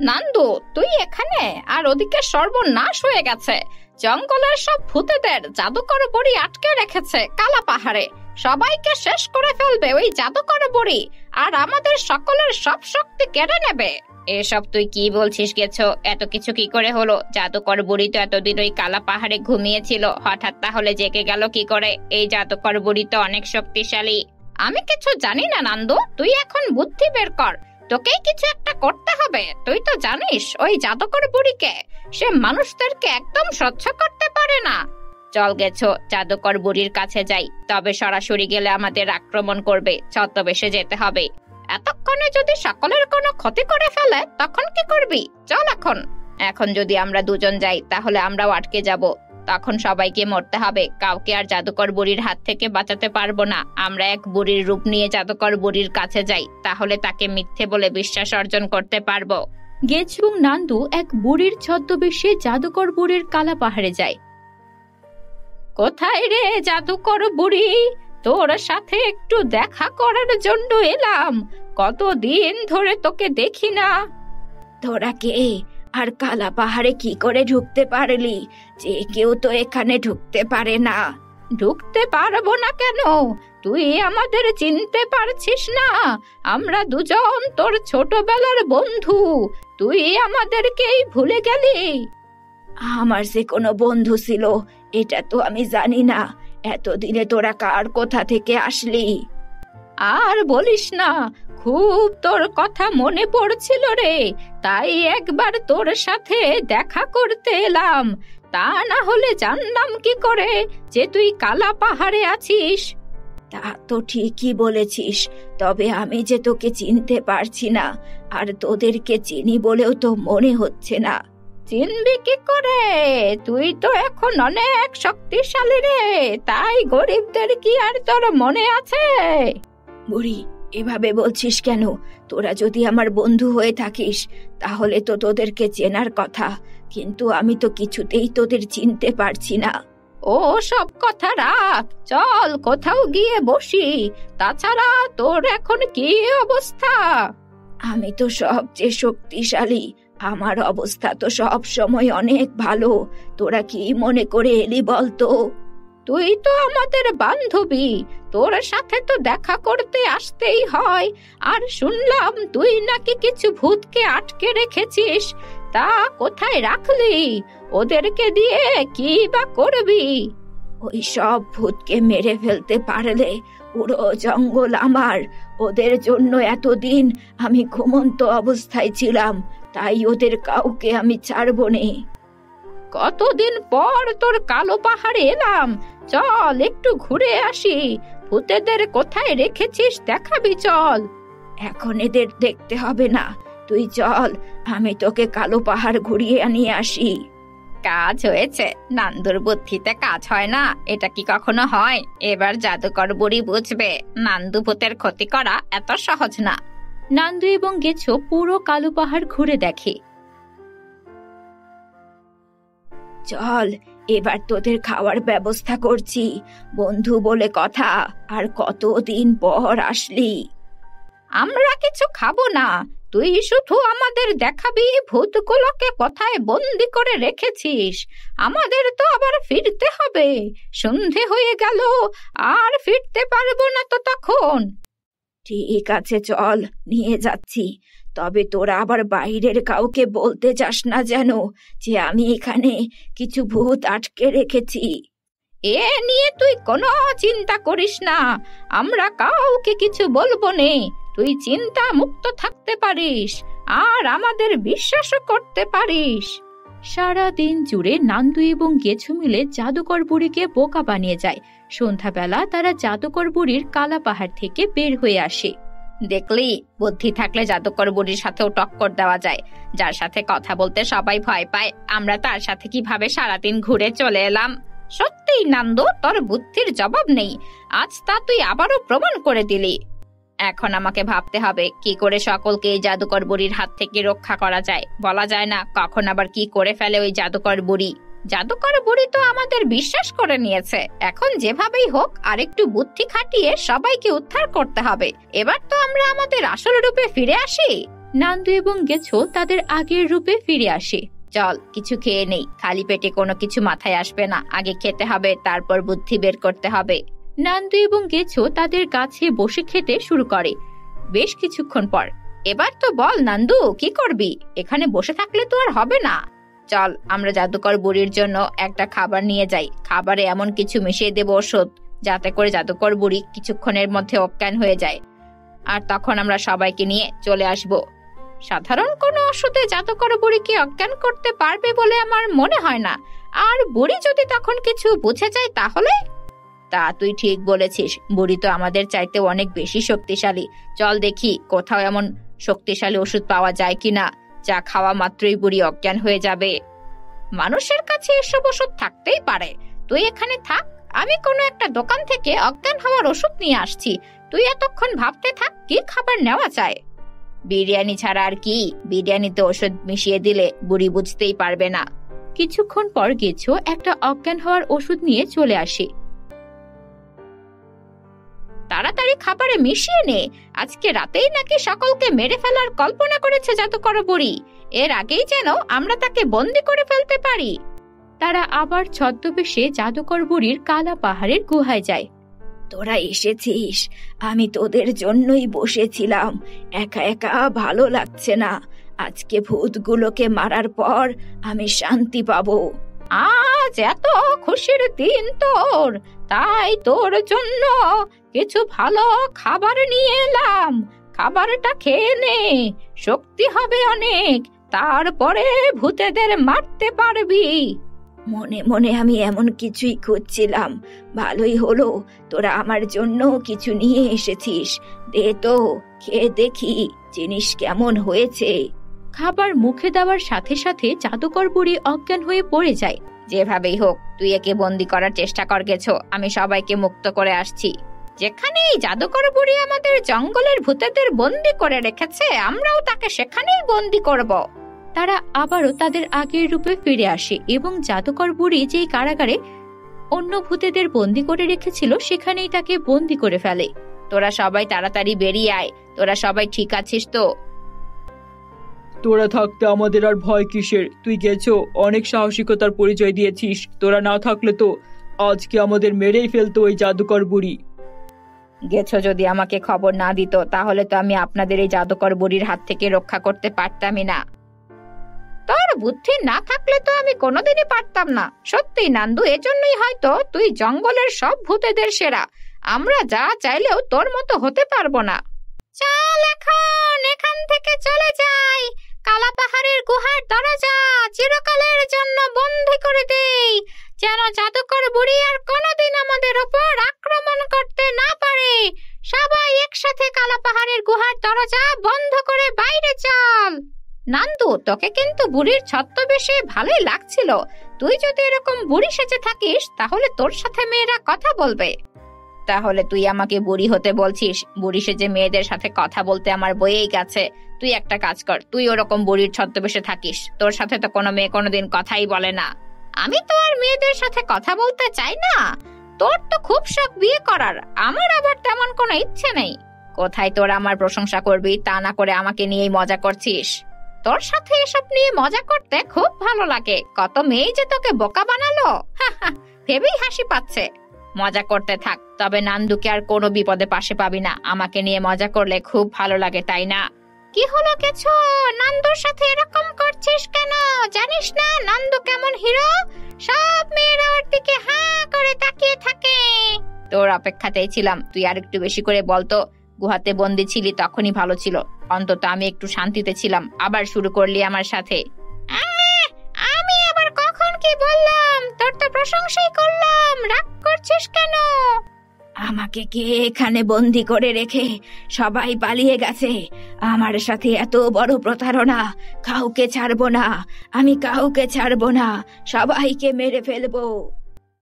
নান্দু, তুই এখানে আর ওদিকে সর্বনাশ হয়ে গেছে। জঙ্গলের সব ভূতেদের জাদুকর বুড়ি আটকে রেখেছে কালা পাহাড়ে। সবাইকে শেষ করে ফেলবে ওই জাদুকর বুড়ি, আর আমাদের সকলের সব শক্তি কেড়ে নেবে। এসব তুই কি বলছিস গেছো? এত কিছু কি করে হলো? জাদুকর বুড়ি তো এতদিন ওই কালা পাহাড়ে ঘুমিয়েছিল, হঠাৎ তাহলে জেগে গেল কি করে? এই জাদুকর বুড়ি তো অনেক শক্তিশালী। আমি কিছু জানি না নান্দু, তুই এখন বুদ্ধি বের কর। তোকেই কিছু একটা করতে হবে। তুই তো জানিস ওই জাদুকর বুড়িকে, সে মানুষদেরকে একদম সহ্য করতে পারে না। চল গেছো, জাদুকর বুড়ির কাছে যাই। তবে সরাসরি গেলে আমাদের আক্রমণ করবে, ছদ্মবেশে যেতে হবে। এতক্ষণে যদি সকলের কোনো ক্ষতি করে ফেলে তখন কি করবি? চল এখন। এখন যদি আমরা দুজন যাই তাহলে আমরাও আটকে যাব, তখন সবাইকে মরতে হবে। কাউকে আর জাদুকর বুড়ির হাত থেকে বাঁচাতে পারবো না। আমরা এক বুড়ির রূপ নিয়ে জাদুকর বুড়ির কাছে যাই, তাহলে তাকে মিথ্যে বলে বিশ্বাস অর্জন করতে পারবো। গেছো এবং নান্দু এক বুড়ির ছদ্মবেশে জাদুকর বুড়ির কালা পাহাড়ে যায়। কোথায় রে জাদুকর বুড়ি? তোর সাথে একটু দেখা করার জন্য এলাম। কতদিন ধরে তোকে দেখি না। তোরা কে? আর কালা পাহাড়ে কি করে ঢুকতে পারলি? যে কেউ তো এখানে ঢুকতে পারে না। ঢুকতে পারবো না কেন? তুই আমাদের চিনতে পারছিস না? আমরা দুজন তোর ছোটবেলার বন্ধু। তুই আমাদেরকেই ভুলে গেলি? আমার যে কোনো বন্ধু ছিল এটা তো আমি জানি না। এতদিনে তোরা কার কোথা থেকে আসলি? আর বলিস না, খুব তোর কথা মনে পড়ছিল রে, তাই একবার তোর সাথে দেখা করতে এলাম। তা না হলে জানলাম কি করে যে তুই কালা পাহাড়ে আছিস? তা তো ঠিকই বলেছিস, তবে আমি যে তোকে চিনতে পারছি না, আর তোদেরকে চিনি বলেও তো মনে হচ্ছে না। চিনবি কি করে? তুই তো এখন অনেক শক্তিশালী রে, তাই গরিবদের কি আর তোর মনে আছে? বুড়ি, এভাবে বলছিস কেন? তোরা যদি আমার বন্ধু হয়ে থাকিস তাহলে তো তোদেরকে চেনার কথা, কিন্তু আমি তো কিছুতেই তোদের চিনতে পারছি না। ও সব কথা রাখ, চল কোথাও গিয়ে বসি। তাছাড়া তোর এখন কি অবস্থা? আমি তো সবচেয়ে শক্তিশালী, আমার অবস্থা তো সব সময় অনেক ভালো। তোরা কি মনে করে এলি বলতো? তুই তো আমাদের বান্ধবী, তোর সাথে তো দেখা করতে আসতেই হয়। আর শুনলাম তুই নাকি কিছু ভূতকে আটকে রেখেছিস। তা কোথায় রাখলি? ওদেরকে দিয়ে কি বা করবি? ওই সব ভূতকে মেরে ফেলতে পারলে পুরো জঙ্গল আমার। ওদের জন্য এতদিন আমি ঘুমন্ত অবস্থায় ছিলাম, তাই ওদের কাউকে আমি ছাড়বো না। কতদিন পর তোর কালো পাহাড়ে এলাম, চল একটু ঘুরে আসি। ভূতেদের কোথায় রেখেছিস দেখাবি, চল। এখন এদের দেখতে হবে না, তুই চল, আমি তোকে কালো পাহাড় ঘুরিয়ে নিয়ে আসি। কাজ হয়েছে। নান্দুর বুদ্ধিতে কাজ হয় না, এটা কি কখনো হয়? এবার জাদুকর বুড়ি বুঝবে নান্দু ভূতের ক্ষতি করা এত সহজ না। নান্দু এবং গেছো পুরো কালো পাহাড় ঘুরে দেখে। চল, এবার তোদের খাওয়ার ব্যবস্থা করছি। বন্ধু বলে কথা, আর কতদিন পর আসলি। আমরা কিছু খাবো না, তুই শুধু আমাদের দেখাবি ভূতগুলোকে কোথায় বন্দি করে রেখেছিস। আমাদের তো আবার ফিরতে হবে, সন্ধে হয়ে গেল, আর ফিরতে পারবো না তো তখন। ঠিক আছে, চল, নিয়ে যাচ্ছি। তবে তোরা আবার বাইরের কাউকে বলতে যাস না যেন যে আমি এখানে কিছু ভূত আটকে রেখেছি। এ নিয়ে তুই কোনো চিন্তা করিস না, আমরা কাউকে কিছু বলবো নে। তুই চিন্তা মুক্ত থাকতে পারিস, আর আমাদের বিশ্বাসও করতে পারিস। সারা দিন জুড়ে নান্দু এবং গেছো মিলে জাদুকর বুড়িকে বোকা বানিয়ে যায়। সন্ধ্যাবেলা তারা জাদুকর বুড়ির কালা পাহাড় থেকে বের হয়ে আসে। দেখলি, বুদ্ধি থাকলে জাদুকর বুড়ির সাথেও টক্কর দেওয়া যায়। যার সাথে কথা বলতে সবাই ভয় পায়, আমরা তার সাথে কিভাবে সারাদিন ঘুরে চলে এলাম। সত্যিই নান্দু, তোর বুদ্ধির জবাব নেই। আজ তা তুই আবারও প্রমাণ করে দিলি। এখন আমাকে ভাবতে হবে কি করে সকলকে এই জাদুকর বুড়ির হাত থেকে রক্ষা করা যায়। বলা যায় না কখন আবার কি করে ফেলে ওই জাদুকর বুড়ি। জাদুকর বুড়ি তো আমাদের বিশ্বাস করে নিয়েছে, এখন যেভাবেই হোক আরেকটু বুদ্ধি খাটিয়ে সবাইকে উদ্ধার করতে হবে। এবার তো আমরা আমাদের আসল রূপে ফিরে আসি। নান্দু এবং গেছো তাদের আগের রূপে ফিরে আসে। চল কিছু খেয়ে নেই, খালি পেটে কোনো কিছু মাথায় আসবে না, আগে খেতে হবে, তারপর বুদ্ধি বের করতে হবে। নান্দু এবং গেছো তাদের গাছে বসে খেতে শুরু করে। বেশ কিছুক্ষণ পর, এবার তো বল নান্দু, কি করবি? এখানে বসে থাকলে তো আর হবে না। চল আমরা জাদুকর বুড়ির জন্য একটা খাবার নিয়ে যাই। খাবারে এমন কিছু মিশিয়ে দেব ওষুধ, যাতে করে জাদুকর বুড়ি কিছুক্ষণের মধ্যে অজ্ঞান হয়ে যায়, আর তখন আমরা সবাইকে নিয়ে চলে আসব। সাধারণ কোনো ওষুধে জাদুকর বুড়িকে অজ্ঞান করতে পারবে বলে আমার মনে হয় না, আর বুড়ি যদি তখন কিছু বুঝে যায় তাহলে? তা তুই ঠিক বলেছিস, বুড়ি তো আমাদের চাইতে অনেক বেশি শক্তিশালী। চল দেখি কোথাও এমন শক্তিশালী ওষুধ পাওয়া যায় কিনা যা খাওয়া মাত্রই বুড়ি অজ্ঞান হয়ে যাবে। মানুষের কাছে এসব ওষুধ থাকতেই পারে, তুই এখানে থাক, আমি কোনো একটা দোকান থেকে অজ্ঞান হওয়ার ওষুধ নিয়ে আসছি। তুই এতক্ষণ ভাবতে থাক কি খাবার নেওয়া যায়। বিরিয়ানি ছাড়া আর কি? বিরিয়ানিতে ওষুধ মিশিয়ে দিলে বুড়ি বুঝতেই পারবে না। কিছুক্ষণ পর গেছো একটা অজ্ঞান হওয়ার ওষুধ নিয়ে চলে আসে। তাড়াতাড়ি খাবারে মিশিয়ে নে, আজকে রাতেই নাকি সকলকে মেরে ফেলার কল্পনা করেছে জাদুকর বুড়ি। এর আগেই যেন আমরা তাকে বন্দি করে ফেলতে পারি। তারা আবার ছদ্মবেশে জাদুকর বুড়ির কালা পাহাড়ের গুহায় যায়। তোরা এসেছিস, আমি তোদের জন্যই বসেছিলাম। একা একা ভালো লাগছে না, আজকে ভূতগুলোকে মারার পর আমি শান্তি পাবো। আজ এত খুশির দিন তোর, তাই তোর জন্য কিছু ভালো খাবার নিয়ে এলাম। খাবারটা খেয়ে নে, শক্তি হবে অনেক, তারপরে ভূতেদের মারতে পারবি। মনে মনে আমি এমন কিছুই খুঁজছিলাম, ভালোই হলো তোরা আমার জন্য কিছু নিয়ে এসেছিস। দে তো, খেয়ে দেখি জিনিস কেমন হয়েছে। খাবার মুখে দেওয়ার সাথে সাথে জাদুকর বুড়ি অজ্ঞান হয়ে পড়ে যায়। যেভাবেই হোক তুই একে বন্দি করার চেষ্টা কর গেছো, আমি সবাইকে মুক্ত করে আসছি। যেখানে এই জাদুকর বুড়ি আমাদের জঙ্গলের ভূতেদের বন্দি করে রেখেছে, আমরাও তাকে সেখানেই বন্দি করব। তারা আবারও তাদের আগের রূপে ফিরে আসে এবং জাদুকর বুড়ি যেই কারাগারে অন্য ভূতেদের বন্দি করে রেখেছিল সেখানেই তাকে বন্দি করে ফেলে। তোরা সবাই তাড়াতাড়ি বেরিয়ে আয়। তোরা সবাই ঠিক আছিস তো? তোরা থাকতে আমাদের আর ভয় কিসের? তুই গেছো, অনেক সাহসিকতার পরিচয় দিয়েছিস। তোরা না থাকলে তো আজকে আমাদের মেরেই ফেলতো ওই জাদুকর বুড়ি। গেছো যদি আমাকে খবর না দিত, তাহলে তো আমি আপনাদের এই জাদুকর বুড়ির হাত থেকে রক্ষা করতে পারতামই না। তোর বুদ্ধি না থাকলে তো আমি কোনোদিনই পারতাম না। সত্যি নান্দু, এজন্যই হয়তো তুই জঙ্গলের সব ভূতেদের সেরা। আমরা যা চাইলেও তোর মতো হতে পারবো না। চল এখন এখান থেকে চলে যাই। কালা পাহাড়ের গুহার দরজা চিরকালের জন্য বন্ধ করে দেই, যেন জাদুকর বুড়ি আর কোনোদিন আমাদের উপর আক্রমণ করতে না পারে। সবাই একসাথে কালা পাহাড়ের গুহার দরজা বন্ধ করে বাইরে চল। নান্দু, তোকে কিন্তু বুড়ির ছদ্মবেশে ভালোই লাগছিল। তুই যদি এরকম বুড়ি সেজে থাকিস তাহলে তোর সাথে মেয়েরা কথা বলবে। তাহলে তুই আমাকে বুড়ি হতে বলছিস? বুড়ি সেজে মেয়েদের সাথে কথা বলতে আমার বইয়েই গেছে। তুই একটা কাজ কর, তুই ওরকম বুড়ির ছদ্মবেশে থাকিস। তোর সাথে তো কোনো মেয়ে কোনোদিন কথাই বলে না। আমি তো আর মেয়েদের সাথে কথা বলতে চাই না। তোর তো খুব শখ বিয়ে করার, আমার আবার তেমন কোনো ইচ্ছে নেই। কোথায় তোর আমার প্রশংসা করবি, তা না করে আমাকে নিয়েই মজা করছিস। তোর সাথে এসব নিয়ে মজা করতে খুব ভালো লাগে। কত মেয়ে যে তোকে বোকা বানালো, ভেবেই হাসি পাচ্ছে। মজা করতে থাক, তবে নান্দুকে আর কোনো বিপদে পাশে পাবি না। আমাকে নিয়ে মজা করলে খুব ভালো লাগে, তাই না? কি হলো কিছু? নান্দুর সাথে এরকম করছিস কেন? জানিস না নান্দু কেমন হিরো? সব মেয়েরা ওর দিকে হাঁ করে তাকিয়ে থাকে। তোর অপেক্ষাতেই ছিলাম। তুই আর একটু বেশি করে বলতো। গুহাতে বন্দি ছিলি তখনই ভালো ছিল, অন্তত আমি একটু শান্তিতে ছিলাম। আবার শুরু করলি আমার সাথে। আমি আবার কখন কি বললাম? তোর তো প্রশংসাই করলাম, রাগ করছিস কেন? আমাকে কে এখানে বন্দি করে রেখে সবাই পালিয়ে গেছে। আমার সাথে এত বড় প্রতারণা কাউকে ছাড়বো না, আমি কাউকে ছাড়বো না, সবাইকে মেরে ফেলবো।